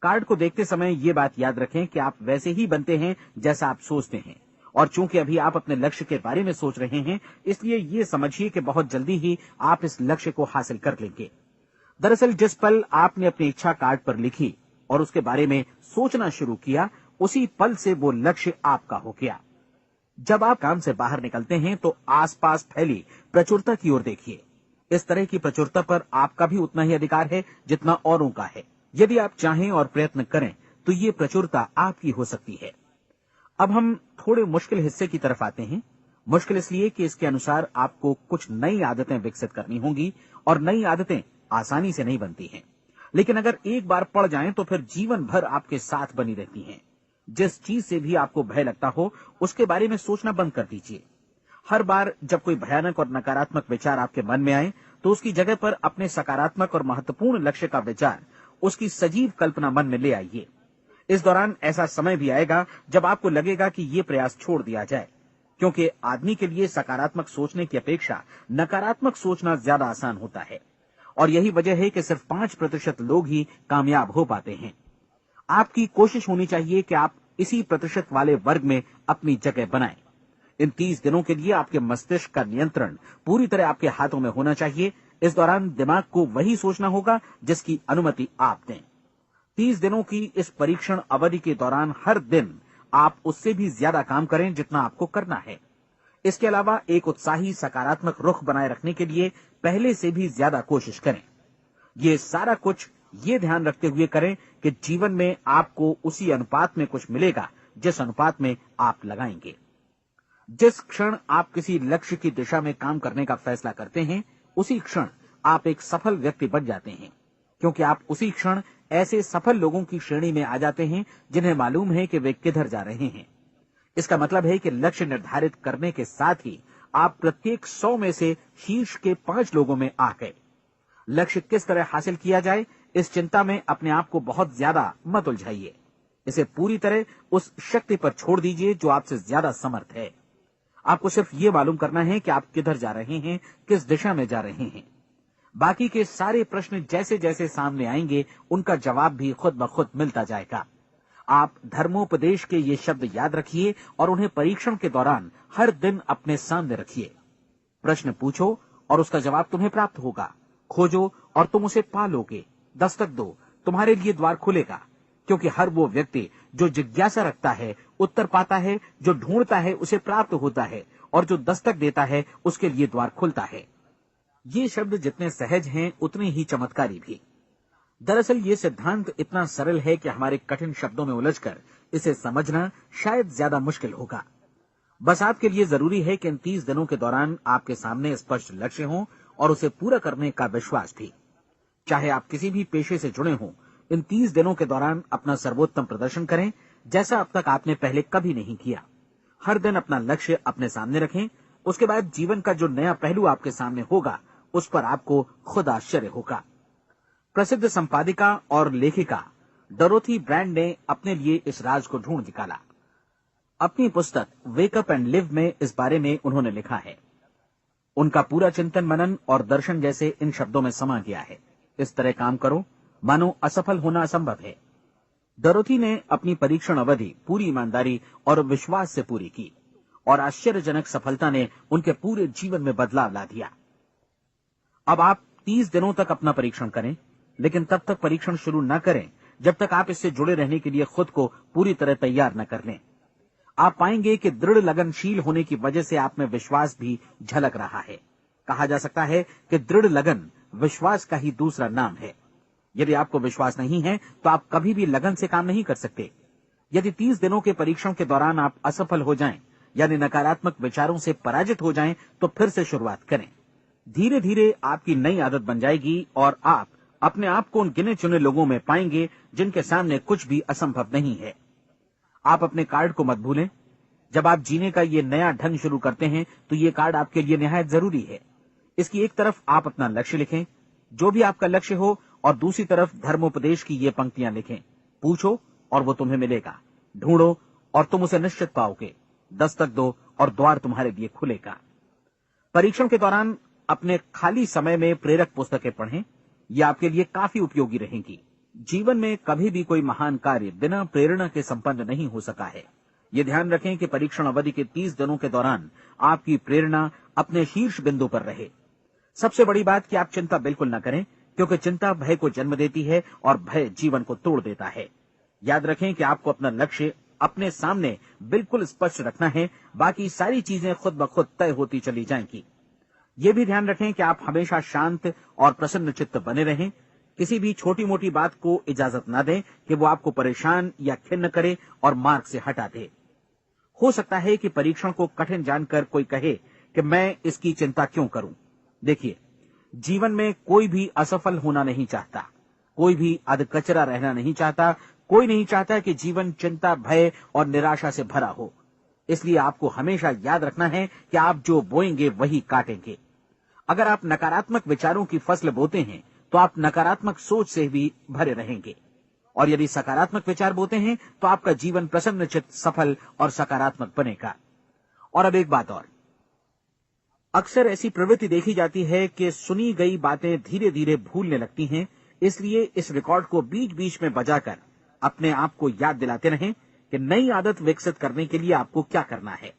कार्ड को देखते समय ये बात याद रखें कि आप वैसे ही बनते हैं जैसा आप सोचते हैं। और चूंकि अभी आप अपने लक्ष्य के बारे में सोच रहे हैं, इसलिए ये समझिए कि बहुत जल्दी ही आप इस लक्ष्य को हासिल कर लेंगे। दरअसल जिस पल आपने अपनी इच्छा कार्ड पर लिखी और उसके बारे में सोचना शुरू किया, उसी पल से वो लक्ष्य आपका हो गया। जब आप काम से बाहर निकलते हैं तो आसपास फैली प्रचुरता की ओर देखिए। इस तरह की प्रचुरता पर आपका भी उतना ही अधिकार है जितना औरों का है। यदि आप चाहें और प्रयत्न करें तो ये प्रचुरता आपकी हो सकती है। अब हम थोड़े मुश्किल हिस्से की तरफ आते हैं। मुश्किल इसलिए कि इसके अनुसार आपको कुछ नई आदतें विकसित करनी होंगी और नई आदतें आसानी से नहीं बनती हैं, लेकिन अगर एक बार पड़ जाएं तो फिर जीवन भर आपके साथ बनी रहती हैं। जिस चीज से भी आपको भय लगता हो उसके बारे में सोचना बंद कर दीजिए। हर बार जब कोई भयानक और नकारात्मक विचार आपके मन में आए तो उसकी जगह पर अपने सकारात्मक और महत्वपूर्ण लक्ष्य का विचार, उसकी सजीव कल्पना मन में ले आइए। इस दौरान ऐसा समय भी आएगा जब आपको लगेगा कि ये प्रयास छोड़ दिया जाए, क्योंकि आदमी के लिए सकारात्मक सोचने की अपेक्षा नकारात्मक सोचना ज्यादा आसान होता है। और यही वजह है कि सिर्फ 5% लोग ही कामयाब हो पाते हैं। आपकी कोशिश होनी चाहिए कि आप इसी प्रतिशत वाले वर्ग में अपनी जगह बनाएं। इन 30 दिनों के लिए आपके मस्तिष्क का नियंत्रण पूरी तरह आपके हाथों में होना चाहिए। इस दौरान दिमाग को वही सोचना होगा जिसकी अनुमति आप दें। 30 दिनों की इस परीक्षण अवधि के दौरान हर दिन आप उससे भी ज्यादा काम करें जितना आपको करना है। इसके अलावा एक उत्साही सकारात्मक रुख बनाए रखने के लिए पहले से भी ज्यादा कोशिश करें। ये सारा कुछ ये ध्यान रखते हुए करें कि जीवन में आपको उसी अनुपात में कुछ मिलेगा जिस अनुपात में आप लगाएंगे। जिस क्षण आप किसी लक्ष्य की दिशा में काम करने का फैसला करते हैं, उसी क्षण आप एक सफल व्यक्ति बन जाते हैं, क्योंकि आप उसी क्षण ऐसे सफल लोगों की श्रेणी में आ जाते हैं जिन्हें मालूम है कि वे किधर जा रहे हैं। इसका मतलब है कि लक्ष्य निर्धारित करने के साथ ही आप प्रत्येक 100 में से शीर्ष के 5 लोगों में आ गए। लक्ष्य किस तरह हासिल किया जाए, इस चिंता में अपने आप को बहुत ज्यादा मत उलझाइए। इसे पूरी तरह उस शक्ति पर छोड़ दीजिए जो आपसे ज्यादा समर्थ है। आपको सिर्फ ये मालूम करना है कि आप किधर जा रहे हैं, किस दिशा में जा रहे हैं। बाकी के सारे प्रश्न जैसे जैसे सामने आएंगे उनका जवाब भी खुद ब खुद मिलता जाएगा। आप धर्मोपदेश के ये शब्द याद रखिए और उन्हें परीक्षण के दौरान हर दिन अपने सामने रखिए। प्रश्न पूछो और उसका जवाब तुम्हें प्राप्त होगा। खोजो और तुम उसे पा लोगे। दस्तक दो, तुम्हारे लिए द्वार खुलेगा। क्योंकि हर वो व्यक्ति जो जिज्ञासा रखता है उत्तर पाता है, जो ढूंढता है उसे प्राप्त होता है, और जो दस्तक देता है उसके लिए द्वार खुलता है। ये शब्द जितने सहज हैं उतने ही चमत्कारी भी। दरअसल ये सिद्धांत इतना सरल है कि हमारे कठिन शब्दों में उलझकर इसे समझना शायद ज्यादा मुश्किल होगा। बस आपके लिए जरूरी है कि इन 30 दिनों के दौरान आपके सामने स्पष्ट लक्ष्य हो और उसे पूरा करने का विश्वास भी। चाहे आप किसी भी पेशे से जुड़े हों, इन 30 दिनों के दौरान अपना सर्वोत्तम प्रदर्शन करें, जैसा अब तक आपने पहले कभी नहीं किया। हर दिन अपना लक्ष्य अपने सामने रखें। उसके बाद जीवन का जो नया पहलू आपके सामने होगा उस पर आपको खुद आश्चर्य होगा। प्रसिद्ध संपादिका और लेखिका डोरोथी ब्रैंड ने अपने लिए इस राज को ढूंढ निकाला। अपनी पुस्तक वेक अप एंड लिव में इस बारे में उन्होंने लिखा है। उनका पूरा चिंतन मनन और दर्शन जैसे इन शब्दों में समा गया है। इस तरह काम करो मानो असफल होना असंभव है। डोरोथी ने अपनी परीक्षण अवधि पूरी ईमानदारी और विश्वास से पूरी की और आश्चर्यजनक सफलता ने उनके पूरे जीवन में बदलाव ला दिया। अब आप 30 दिनों तक अपना परीक्षण करें, लेकिन तब तक परीक्षण शुरू न करें जब तक आप इससे जुड़े रहने के लिए खुद को पूरी तरह तैयार न कर लें। आप पाएंगे कि दृढ़ लगनशील होने की वजह से आप में विश्वास भी झलक रहा है। कहा जा सकता है कि दृढ़ लगन विश्वास का ही दूसरा नाम है। यदि आपको विश्वास नहीं है तो आप कभी भी लगन से काम नहीं कर सकते। यदि 30 दिनों के परीक्षण के दौरान आप असफल हो जाएं, यानी नकारात्मक विचारों से पराजित हो जाएं, तो फिर से शुरुआत करें। धीरे धीरे आपकी नई आदत बन जाएगी और आप अपने आप को उन गिने चुने लोगों में पाएंगे जिनके सामने कुछ भी असंभव नहीं है। आप अपने कार्ड को मत भूलें। जब आप जीने का ये नया ढंग शुरू करते हैं तो ये कार्ड आपके लिए निहायत जरूरी है। इसकी एक तरफ आप अपना लक्ष्य लिखें, जो भी आपका लक्ष्य हो, और दूसरी तरफ धर्मोपदेश की ये पंक्तियां लिखें। पूछो और वो तुम्हें मिलेगा। ढूंढो और तुम उसे निश्चित पाओगे। दस्तक दो और द्वार तुम्हारे लिए खुलेगा। परीक्षण के दौरान अपने खाली समय में प्रेरक पुस्तकें पढ़ें। ये आपके लिए काफी उपयोगी रहेंगी। जीवन में कभी भी कोई महान कार्य बिना प्रेरणा के संपन्न नहीं हो सका है। ये ध्यान रखें कि परीक्षण अवधि के 30 दिनों के दौरान आपकी प्रेरणा अपने शीर्ष बिंदु पर रहे। सबसे बड़ी बात कि आप चिंता बिल्कुल न करें, क्योंकि चिंता भय को जन्म देती है और भय जीवन को तोड़ देता है। याद रखें कि आपको अपना लक्ष्य अपने सामने बिल्कुल स्पष्ट रखना है। बाकी सारी चीजें खुद ब खुद तय होती चली जाएंगी। ये भी ध्यान रखें कि आप हमेशा शांत और प्रसन्न चित्त बने रहें। किसी भी छोटी मोटी बात को इजाजत ना दें कि वो आपको परेशान या खिन्न करे और मार्ग से हटा दे। हो सकता है कि परीक्षण को कठिन जानकर कोई कहे कि मैं इसकी चिंता क्यों करूं। देखिए, जीवन में कोई भी असफल होना नहीं चाहता, कोई भी अधकचरा रहना नहीं चाहता, कोई नहीं चाहता कि जीवन चिंता, भय और निराशा से भरा हो। इसलिए आपको हमेशा याद रखना है कि आप जो बोएंगे वही काटेंगे। अगर आप नकारात्मक विचारों की फसल बोते हैं तो आप नकारात्मक सोच से भी भरे रहेंगे, और यदि सकारात्मक विचार बोते हैं तो आपका जीवन प्रसन्नचित्त, सफल और सकारात्मक बनेगा। और अब एक बात और, अक्सर ऐसी प्रवृत्ति देखी जाती है कि सुनी गई बातें धीरे धीरे भूलने लगती हैं। इसलिए इस रिकॉर्ड को बीच बीच में बजाकर अपने आप को याद दिलाते रहें कि नई आदत विकसित करने के लिए आपको क्या करना है।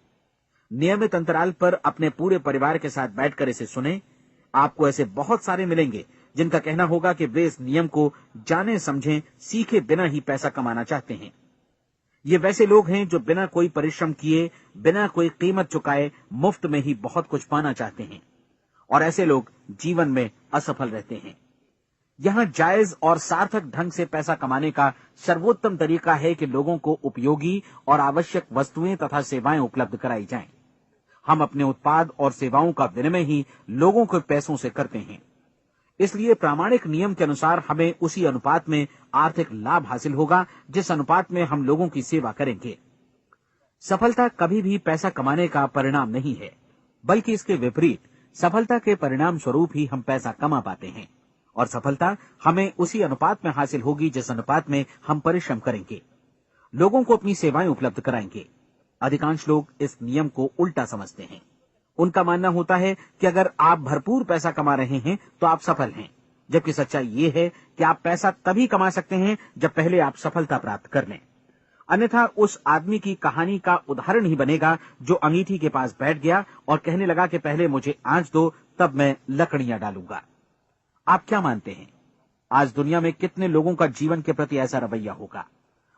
नियमित अंतराल पर अपने पूरे परिवार के साथ बैठकर इसे सुनें। आपको ऐसे बहुत सारे मिलेंगे जिनका कहना होगा कि वे इस नियम को जाने समझें सीखे बिना ही पैसा कमाना चाहते हैं। ये वैसे लोग हैं जो बिना कोई परिश्रम किए, बिना कोई कीमत चुकाए मुफ्त में ही बहुत कुछ पाना चाहते हैं, और ऐसे लोग जीवन में असफल रहते हैं। यहाँ जायज और सार्थक ढंग से पैसा कमाने का सर्वोत्तम तरीका है कि लोगों को उपयोगी और आवश्यक वस्तुएं तथा सेवाएं उपलब्ध कराई जाएं। हम अपने उत्पाद और सेवाओं का विनिमय ही लोगों के पैसों से करते हैं। इसलिए प्रामाणिक नियम के अनुसार हमें उसी अनुपात में आर्थिक लाभ हासिल होगा जिस अनुपात में हम लोगों की सेवा करेंगे। सफलता कभी भी पैसा कमाने का परिणाम नहीं है, बल्कि इसके विपरीत सफलता के परिणाम स्वरूप ही हम पैसा कमा पाते हैं, और सफलता हमें उसी अनुपात में हासिल होगी जिस अनुपात में हम परिश्रम करेंगे, लोगों को अपनी सेवाएं उपलब्ध कराएंगे। अधिकांश लोग इस नियम को उल्टा समझते हैं। उनका मानना होता है कि अगर आप भरपूर पैसा कमा रहे हैं तो आप सफल हैं, जबकि सच्चाई ये है कि आप पैसा तभी कमा सकते हैं जब पहले आप सफलता प्राप्त कर लें। अन्यथा उस आदमी की कहानी का उदाहरण ही बनेगा जो अंगीठी के पास बैठ गया और कहने लगा कि पहले मुझे आंच दो, तब मैं लकड़ियां डालूंगा। आप क्या मानते हैं, आज दुनिया में कितने लोगों का जीवन के प्रति ऐसा रवैया होगा?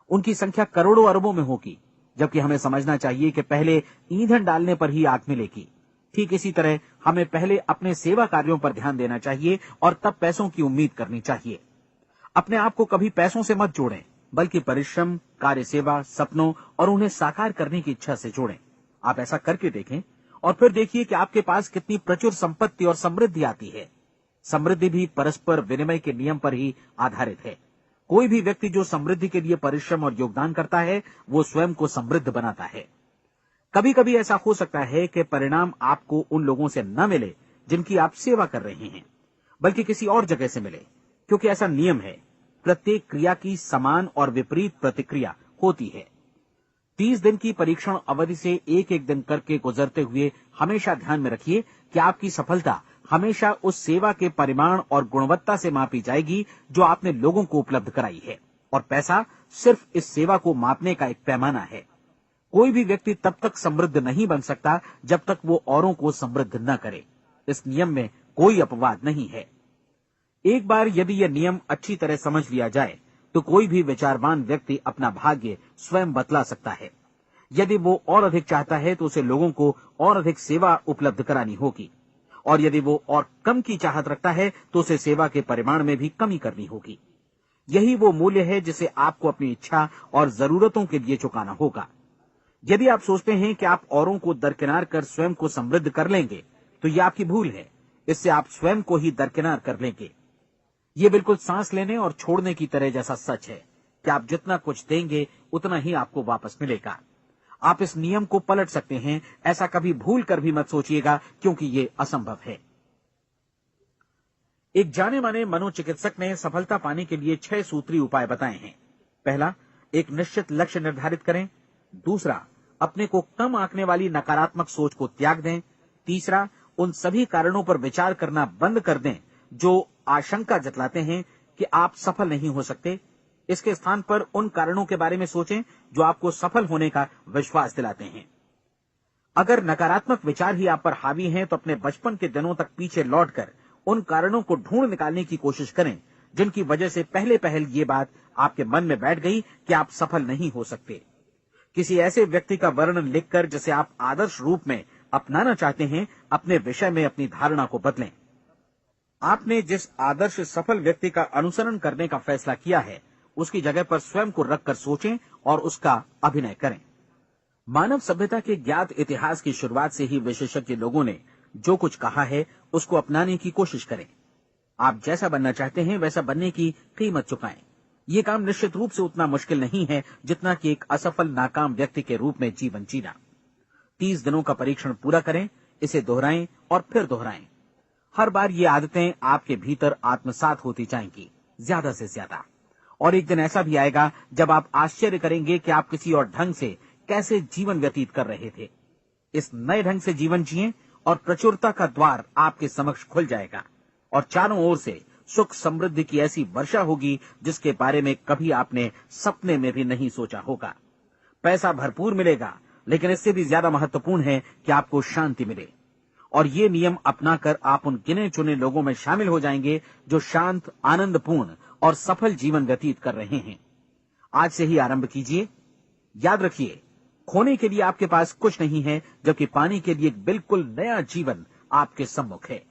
उनकी संख्या करोड़ों अरबों में होगी, जबकि हमें समझना चाहिए कि पहले ईंधन डालने पर ही आग मिलेगी। ठीक इसी तरह हमें पहले अपने सेवा कार्यों पर ध्यान देना चाहिए और तब पैसों की उम्मीद करनी चाहिए। अपने आप को कभी पैसों से मत जोड़ें, बल्कि परिश्रम, कार्य सेवा, सपनों और उन्हें साकार करने की इच्छा से जोड़ें। आप ऐसा करके देखें और फिर देखिए कि आपके पास कितनी प्रचुर संपत्ति और समृद्धि आती है। समृद्धि भी परस्पर विनिमय के नियम पर ही आधारित है। कोई भी व्यक्ति जो समृद्धि के लिए परिश्रम और योगदान करता है, वो स्वयं को समृद्ध बनाता है। कभी कभी ऐसा हो सकता है कि परिणाम आपको उन लोगों से न मिले जिनकी आप सेवा कर रहे हैं, बल्कि किसी और जगह से मिले, क्योंकि ऐसा नियम है, प्रत्येक क्रिया की समान और विपरीत प्रतिक्रिया होती है। 30 दिन की परीक्षण अवधि से एक एक दिन करके गुजरते हुए हमेशा ध्यान में रखिए कि आपकी सफलता हमेशा उस सेवा के परिमाण और गुणवत्ता से मापी जाएगी जो आपने लोगों को उपलब्ध कराई है, और पैसा सिर्फ इस सेवा को मापने का एक पैमाना है। कोई भी व्यक्ति तब तक समृद्ध नहीं बन सकता जब तक वो औरों को समृद्ध न करे। इस नियम में कोई अपवाद नहीं है। एक बार यदि यह नियम अच्छी तरह समझ लिया जाए तो कोई भी विचारवान व्यक्ति अपना भाग्य स्वयं बतला सकता है। यदि वो और अधिक चाहता है तो उसे लोगों को और अधिक सेवा उपलब्ध करानी होगी, और यदि वो और कम की चाहत रखता है तो उसे सेवा के परिमाण में भी कमी करनी होगी। यही वो मूल्य है जिसे आपको अपनी इच्छा और जरूरतों के लिए चुकाना होगा। यदि आप सोचते हैं कि आप औरों को दरकिनार कर स्वयं को समृद्ध कर लेंगे तो यह आपकी भूल है। इससे आप स्वयं को ही दरकिनार कर लेंगे। ये बिल्कुल सांस लेने और छोड़ने की तरह जैसा सच है कि आप जितना कुछ देंगे उतना ही आपको वापस मिलेगा। आप इस नियम को पलट सकते हैं, ऐसा कभी भूल कर भी मत सोचिएगा, क्योंकि ये असंभव है। एक जाने माने मनोचिकित्सक ने सफलता पाने के लिए 6 सूत्री उपाय बताए हैं। पहला, एक निश्चित लक्ष्य निर्धारित करें। दूसरा, अपने को कम आंकने वाली नकारात्मक सोच को त्याग दें। तीसरा, उन सभी कारणों पर विचार करना बंद कर दें जो आशंका जतलाते हैं कि आप सफल नहीं हो सकते। इसके स्थान पर उन कारणों के बारे में सोचें जो आपको सफल होने का विश्वास दिलाते हैं। अगर नकारात्मक विचार ही आप पर हावी हैं तो अपने बचपन के दिनों तक पीछे लौटकर उन कारणों को ढूंढ निकालने की कोशिश करें जिनकी वजह से पहले पहल ये बात आपके मन में बैठ गई कि आप सफल नहीं हो सकते। किसी ऐसे व्यक्ति का वर्णन लिखकर जिसे आप आदर्श रूप में अपनाना चाहते हैं, अपने विषय में अपनी धारणा को बदलें। आपने जिस आदर्श सफल व्यक्ति का अनुसरण करने का फैसला किया है, उसकी जगह पर स्वयं को रखकर सोचें और उसका अभिनय करें। मानव सभ्यता के ज्ञात इतिहास की शुरुआत से ही विशेषज्ञ लोगों ने जो कुछ कहा है उसको अपनाने की कोशिश करें। आप जैसा बनना चाहते हैं वैसा बनने की कीमत चुकाएं। ये काम निश्चित रूप से उतना मुश्किल नहीं है जितना कि एक असफल नाकाम व्यक्ति के रूप में जीवन जीना। 30 दिनों का परीक्षण पूरा करें, इसे दोहराएं और फिर दोहराएं। हर बार ये आदतें आपके भीतर आत्मसात होती जाएंगी, ज्यादा से ज्यादा। और एक दिन ऐसा भी आएगा जब आप आश्चर्य करेंगे कि आप किसी और ढंग से कैसे जीवन व्यतीत कर रहे थे। इस नए ढंग से जीवन जिएं और प्रचुरता का द्वार आपके समक्ष खुल जाएगा और चारों ओर से सुख समृद्धि की ऐसी वर्षा होगी जिसके बारे में कभी आपने सपने में भी नहीं सोचा होगा। पैसा भरपूर मिलेगा, लेकिन इससे भी ज्यादा महत्वपूर्ण है कि आपको शांति मिले। और ये नियम अपनाकर आप उन गिने चुने लोगों में शामिल हो जाएंगे जो शांत, आनंदपूर्ण और सफल जीवन व्यतीत कर रहे हैं। आज से ही आरंभ कीजिए। याद रखिए, खोने के लिए आपके पास कुछ नहीं है, जबकि पाने के लिए एक बिल्कुल नया जीवन आपके सम्मुख है।